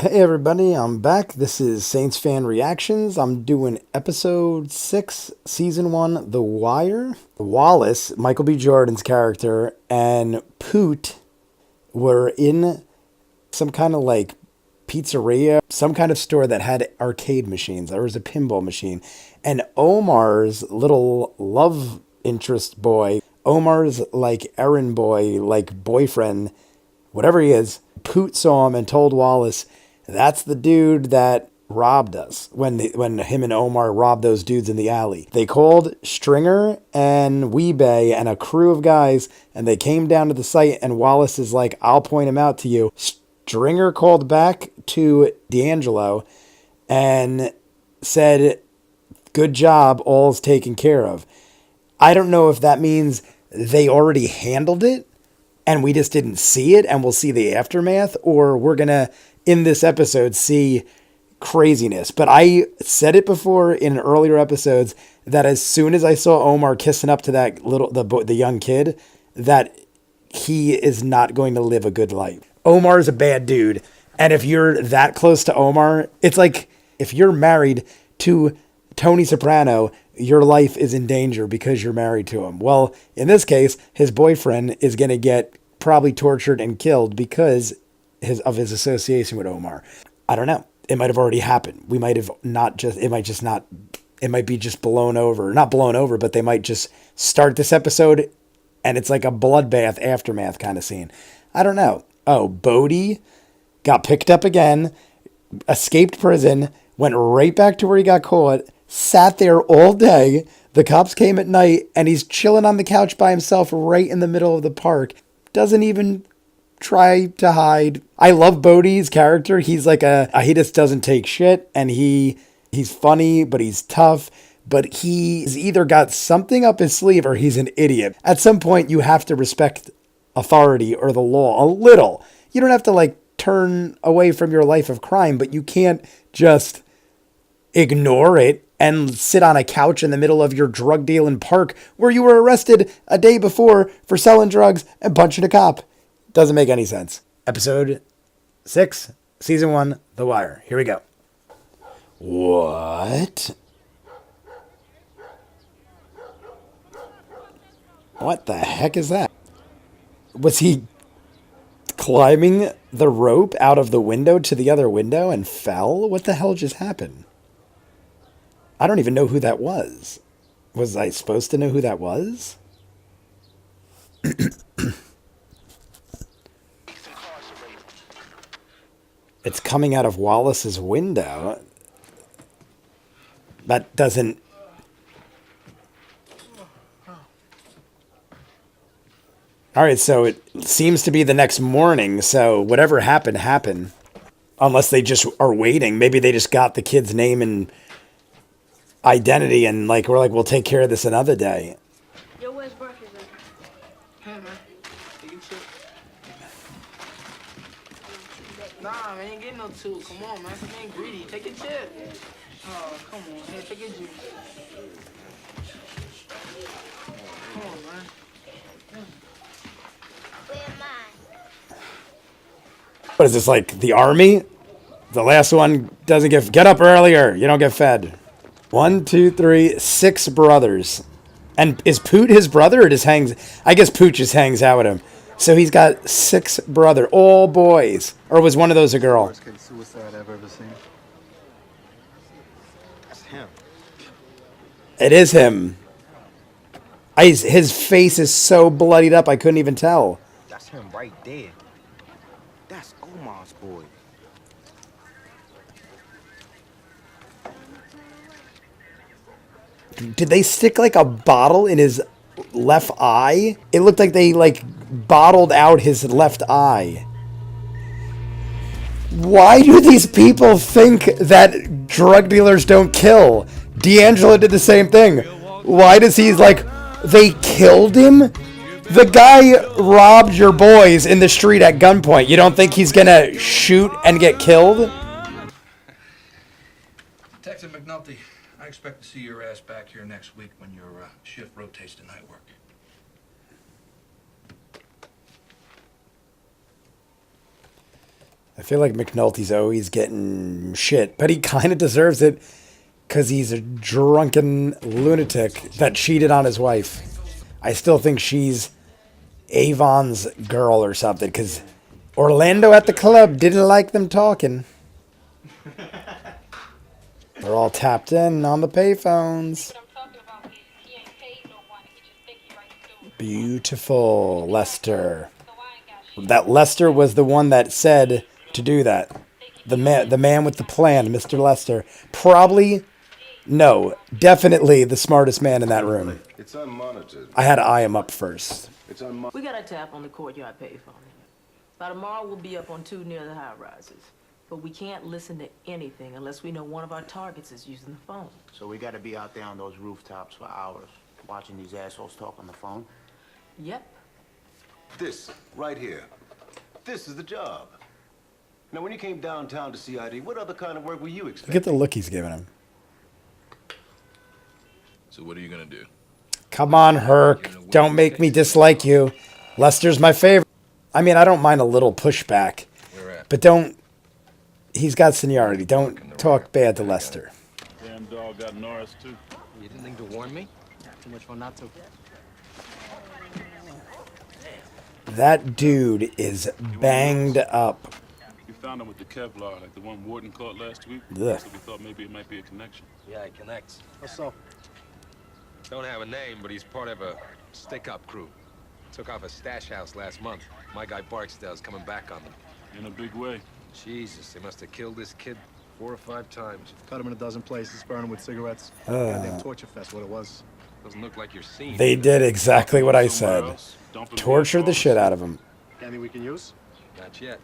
Hey everybody, I'm back. This is Saints Fan Reactions. I'm doing episode 6, season 1, The Wire. Wallace, Michael B. Jordan's character, and Poot were in some kind of like pizzeria, some kind of store that had arcade machines. There was a pinball machine. And Omar's little love interest boy, Omar's like errand boy, like boyfriend, whatever he is, Poot saw him and told Wallace, that's the dude that robbed us when him and Omar robbed those dudes in the alley. They called Stringer and Weebay and a crew of guys, and they came down to the site, and Wallace is like, I'll point him out to you. Stringer called back to D'Angelo and said, good job, all's taken care of. I don't know if that means they already handled it and we just didn't see it and we'll see the aftermath, or we're going to, in this episode, see craziness. But I said it before in earlier episodes that as soon as I saw Omar kissing up to that the young kid, that he is not going to live a good life. Omar is a bad dude. And if you're that close to Omar, it's like if you're married to Tony Soprano, your life is in danger because you're married to him. Well, in this case, his boyfriend is going to get probably tortured and killed because of his association with Omar. I don't know. It might have already happened. We might have not just, it might be just blown over. Not blown over, but they might just start this episode and it's like a bloodbath aftermath kind of scene. I don't know. Oh, Bodie got picked up again, escaped prison, went right back to where he got caught, sat there all day. The cops came at night and he's chilling on the couch by himself right in the middle of the park. Doesn't even try to hide. I love Bodie's character. He's like he just doesn't take shit, and he's funny, but he's tough. But he's either got something up his sleeve or he's an idiot. At some point, you have to respect authority or the law a little. You don't have to like turn away from your life of crime, but you can't just ignore it and sit on a couch in the middle of your drug dealing park where you were arrested a day before for selling drugs and punching a cop. Doesn't make any sense. Episode 6, season 1, The Wire. Here we go. What? What the heck is that? Was he climbing the rope out of the window to the other window and fell? What the hell just happened? I don't even know who that was. Was I supposed to know who that was? It's coming out of Wallace's window. That doesn't... All right, so it seems to be the next morning, so whatever happened, happened. Unless they just are waiting. Maybe they just got the kid's name and identity and like we're like, we'll take care of this another day. Yo, where's breakfast at? Hey, man. Take a chip. Nah, man, ain't getting no two. Come on, man. You ain't greedy. Take a chip. Oh, come on. Here, take a juice. Come on, man. Where am I? What is this, like the army? The last one doesn't get up earlier. You don't get fed. 1, 2, 3, 6 brothers. And is Poot his brother or just hangs? I guess Poot just hangs out with him. So he's got 6 brother, all boys. Or was one of those a girl? Worst case suicide I've ever seen. That's him. It is him. His face is so bloodied up I couldn't even tell. That's him right there. That's Omar's boy. Did they stick like a bottle in his left eye? It looked like they like bottled out his left eye. Why do these people think that drug dealers don't kill? D'Angelo did the same thing. Why does he like, they killed him? The guy robbed your boys in the street at gunpoint. You don't think he's gonna shoot and get killed? Detective McNulty, I expect to see your ass back here next week when your shift rotates to night work. I feel like McNulty's always getting shit, but he kind of deserves it because he's a drunken lunatic that cheated on his wife. I still think she's Avon's girl or something because Orlando at the club didn't like them talking. They're all tapped in on the payphones. Beautiful, Lester. That Lester was the one that said to do that. The man with the plan, Mr. Lester. Probably, no, definitely the smartest man in that room. It's unmonitored. I had to eye him up first. It's unmonitored. We got a tap on the courtyard payphone. By tomorrow, we'll be up on 2 near the high rises. But we can't listen to anything unless we know one of our targets is using the phone. So we gotta be out there on those rooftops for hours, watching these assholes talk on the phone? Yep. This, right here. This is the job. Now, when you came downtown to CID, what other kind of work were you Look expecting? at the look he's giving him. So what are you gonna do? Come on, Herc. Don't make me dislike you. Lester's my favorite. I mean, I don't mind a little pushback, Where at? but don't. He's got seniority. Don't talk bad to Lester. Damn dog got Norris too. You didn't think to warn me? Too much fun not to. That dude is banged up. We found him with the Kevlar, like the one Warden caught last week. Ugh. So we thought maybe it might be a connection. Yeah, it connects. What's so? Don't have a name, but he's part of a stick-up crew. Took off a stash house last month. My guy Barksdale's coming back on them. In a big way. Jesus, they must have killed this kid 4 or 5 times. Cut him in a dozen places, burn him with cigarettes. Goddamn torture fest, what it was. Doesn't look like you're seeing. They did exactly what I Somewhere said. else, dump him Torture here, the folks. shit out of him. Anything we can use? Not yet.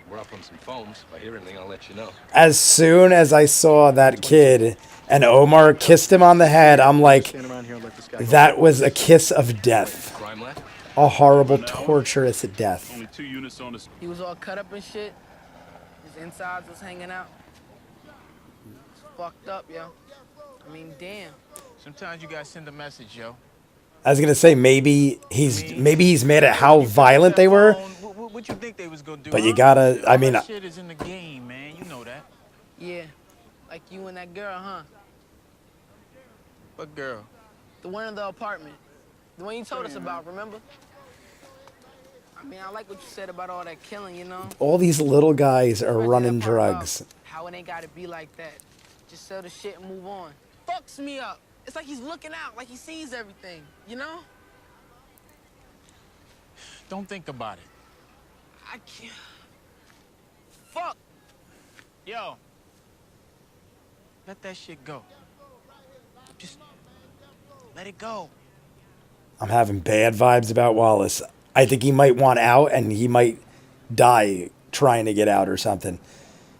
We're up on some phones. If I hear anything, I'll let you know. As soon as I saw that kid and Omar kissed him on the head, I'm like, Stand around here and let this guy go. that was a kiss of death. Crime left? A horrible, torturous death. Only 2 units on this. He was all cut up and shit. His insides was hanging out. It's fucked up, yo. I mean, damn. Sometimes you gotta send a message, yo. I was gonna say maybe he's mad at how violent they were, What you think they was gonna do? but you huh? gotta. I All mean, that shit is in the game, man. You know that. Yeah. Like you and that girl, huh? What girl? The one in the apartment. The one you told us about, remember? I mean, I like what you said about all that killing, you know? all these little guys are Especially running that part about drugs. How it ain't gotta be like that. Just sell the shit and move on. Fucks me up. It's like he's looking out, like he sees everything, you know? Don't think about it. I can't. Fuck. Yo. Let that shit go. Just let it go. I'm having bad vibes about Wallace. I think he might want out and he might die trying to get out or something.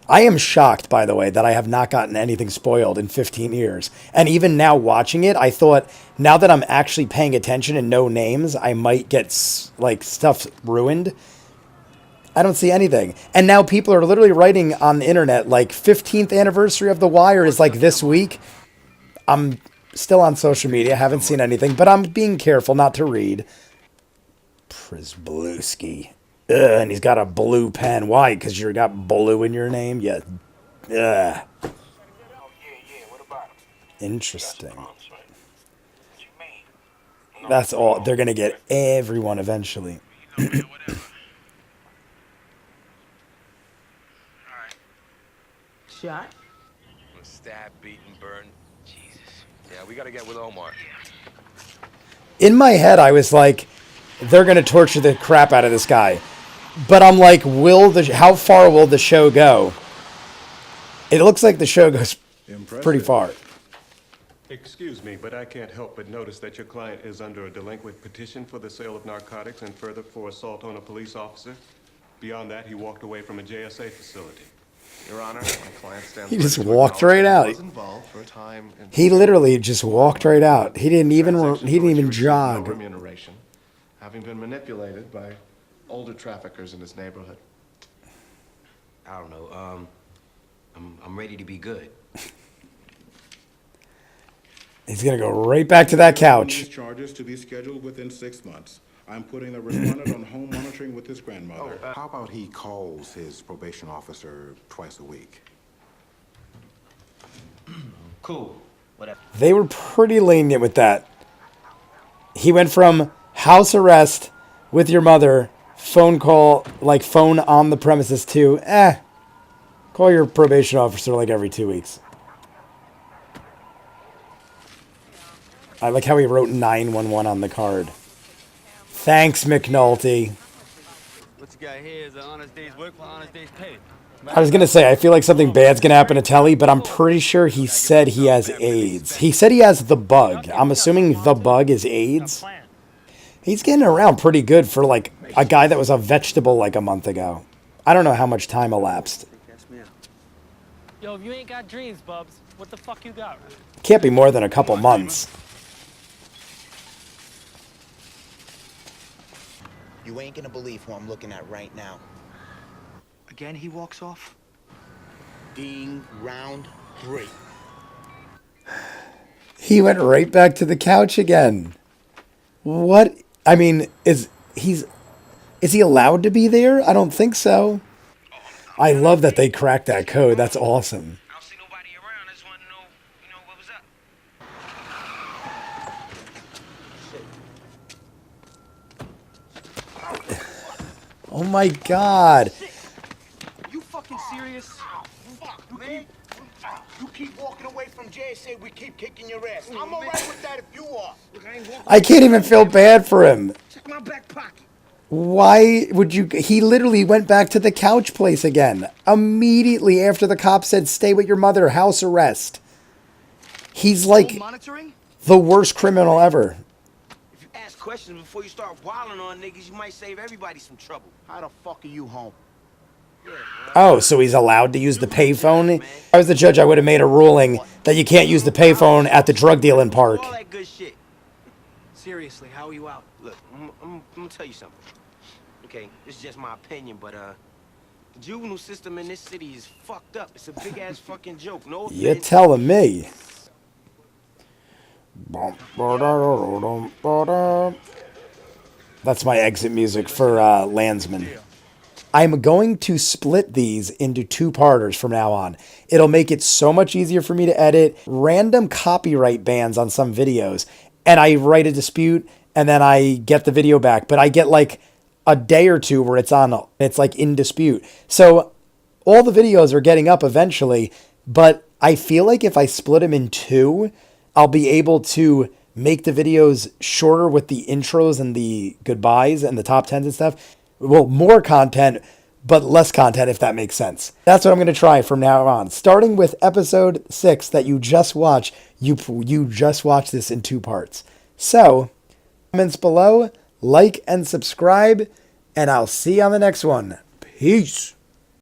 I am shocked, by the way, that I have not gotten anything spoiled in 15 years. And even now watching it, I thought, now that I'm actually paying attention and know names, I might get, like, stuff ruined. I don't see anything. And now people are literally writing on the internet, like, 15th anniversary of The Wire is, like, this week. I'm still on social media, haven't seen anything, but I'm being careful not to read. Przybylski. And he's got a blue pen. Why? Because you got blue in your name? Yeah. Ugh. Interesting. That's all. They're going to get everyone eventually. Shot? Stab, beat, and burn. Jesus. Yeah, we gotta get with Omar. In my head, I was like, they're going to torture the crap out of this guy. But I'm like, how far will the show go? It looks like the show goes pretty far. Excuse me, but I can't help but notice that your client is under a delinquent petition for the sale of narcotics and further for assault on a police officer. Beyond that, he walked away from a JSA facility. Your Honor, my client stands He ready just to walked acknowledge right that out. he was involved for a time in He literally just walked right out. He didn't even no jog. remuneration, having been manipulated by older traffickers in his neighborhood. I don't know. I'm ready to be good. He's gonna go right back to that couch. These charges to be scheduled within 6 months. I'm putting the respondent on home monitoring with his grandmother. How about he calls his probation officer twice a week? Cool. Whatever. They were pretty lenient with that. He went from house arrest with your mother, phone call, like phone on the premises, to, call your probation officer like every 2 weeks. I like how he wrote 911 on the card. Thanks, McNulty. What you got here is an honest day's work for honest day's pay. I was going to say, I feel like something bad's going to happen to Telly, but I'm pretty sure he said he has AIDS. He said he has the bug. I'm assuming the bug is AIDS. He's getting around pretty good for, like, a guy that was a vegetable, like, a month ago. I don't know how much time elapsed. Yo, if you ain't got dreams, Bubs, what the fuck you got? Can't be more than a couple months. You ain't gonna believe who I'm looking at right now. Again, he walks off. Ding, round 3. He went right back to the couch again. What? I mean, is he allowed to be there? I don't think so. I love that they cracked that code. That's awesome. I don't see nobody around. I just want to know, what was up. Oh my God. You fucking serious? Fuck, man. You keep walking away from JSA, we keep kicking your ass. I'm alright with that if you are. I can't even feel bad for him. Check my back pocket. Why would you? He literally went back to the couch place again. Immediately after the cop said, stay with your mother, house arrest. He's like the worst criminal ever. If you ask questions before you start wilding on niggas, you might save everybody some trouble. How the fuck are you home? Oh, so he's allowed to use the payphone? If I was the judge, I would have made a ruling that you can't use the payphone at the drug dealing park. All that good shit. Seriously, how are you out? Look, I'm gonna tell you something. Okay, this is just my opinion, but the juvenile system in this city is fucked up. It's a big ass fucking joke. No offense. You're telling me. That's my exit music for Landsman. I'm going to split these into 2-parters from now on. It'll make it so much easier for me to edit random copyright bans on some videos. And I write a dispute and then I get the video back. But I get like a day or two where it's like in dispute. So all the videos are getting up eventually. But I feel like if I split them in 2, I'll be able to make the videos shorter with the intros and the goodbyes and the top 10s and stuff. Well, more content, but less content, if that makes sense. That's what I'm going to try from now on. Starting with episode 6 that you just watched, you just watched this in 2 parts. So, comments below, like and subscribe, and I'll see you on the next one. Peace.